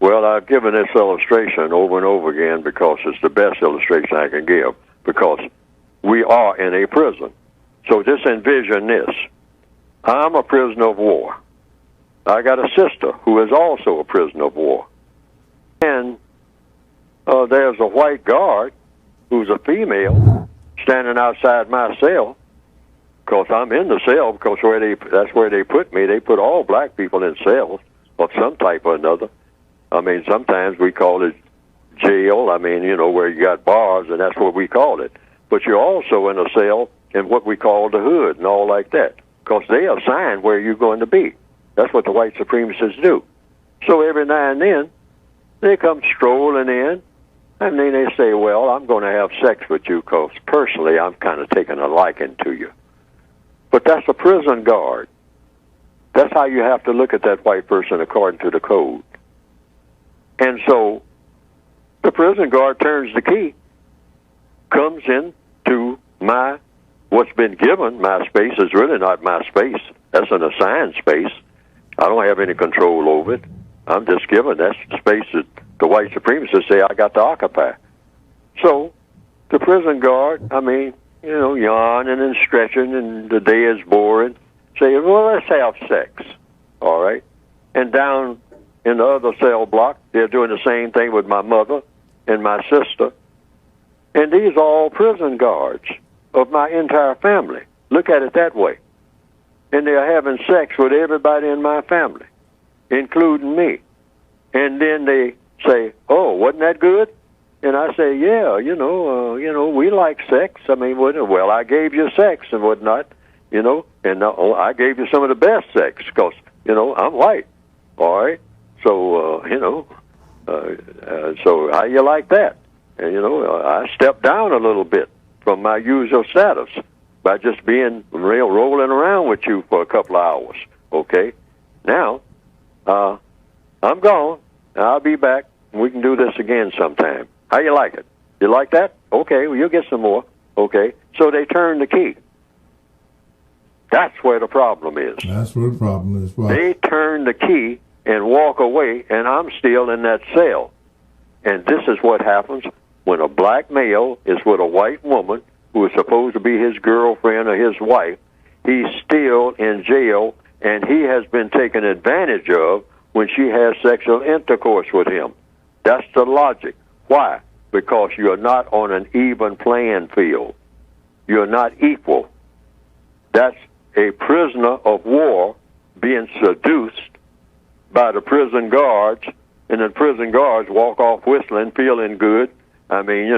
Well, I've given this illustration over and over again because it's the best illustration I can give, because we are in a prison. So just envision this. I'm a prisoner of war. I got a sister who is also a prisoner of war. And there's a white guard who's a female standing outside my cell, because I'm in the cell, because that's where they put me. They put all black people in cells of some type or another. I mean, sometimes we call it jail. I mean, where you got bars, and that's what we call it. But you're also in a cell in what we call the hood and all like that, because they assign where you're going to be. That's what the white supremacists do. So every now and then, they come strolling in, and then they say, well, I'm going to have sex with you because personally I'm kind of taking a liking to you. But that's a prison guard. That's how you have to look at that white person according to the code. And so the prison guard turns the key, comes into what's been given. My space is really not my space. That's an assigned space. I don't have any control over it. I'm just given that space that the white supremacists say I got to occupy. So the prison guard, yawning and stretching, and the day is boring, say, well, let's have sex, all right? And down in the other cell block, they're doing the same thing with my mother and my sister. And these are all prison guards of my entire family. Look at it that way. And they're having sex with everybody in my family, including me. And then they say, oh, wasn't that good? And I say, yeah, we like sex. I mean, well, I gave you sex and whatnot, and I gave you some of the best sex because, I'm white, all right? So, so how you like that? And, I stepped down a little bit from my usual status by just being rolling around with you for a couple of hours, okay? Now, I'm gone. I'll be back. We can do this again sometime. How you like it? You like that? Okay, well, you'll get some more. Okay, so they turn the key. That's where the problem is. That's where the problem is. Right. They turn the key and walk away, and I'm still in that cell. And this is what happens when a black male is with a white woman who is supposed to be his girlfriend or his wife. He's still in jail, and he has been taken advantage of when she has sexual intercourse with him. That's the logic. Why? Because you're not on an even playing field. You're not equal. That's a prisoner of war being seduced by the prison guards, and the prison guards walk off whistling, feeling good. I mean,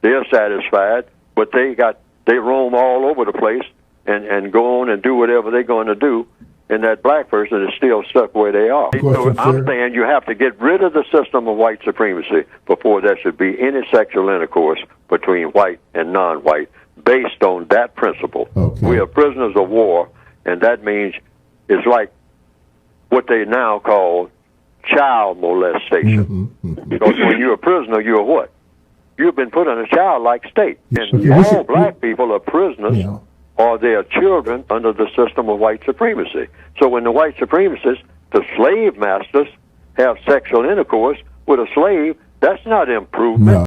they're satisfied, but they roam all over the place and go on and do whatever they're going to do. And that black person is still stuck where they are. So I'm saying you have to get rid of the system of white supremacy before there should be any sexual intercourse between white and non-white based on that principle. Okay. We are prisoners of war, and that means it's like what they now call child molestation. Mm-hmm. Because when you're a prisoner, you're what? You've been put in a childlike state. And all black people are prisoners. Yeah. Or they are children under the system of white supremacy. So when the white supremacists, the slave masters, have sexual intercourse with a slave, that's not improvement. No.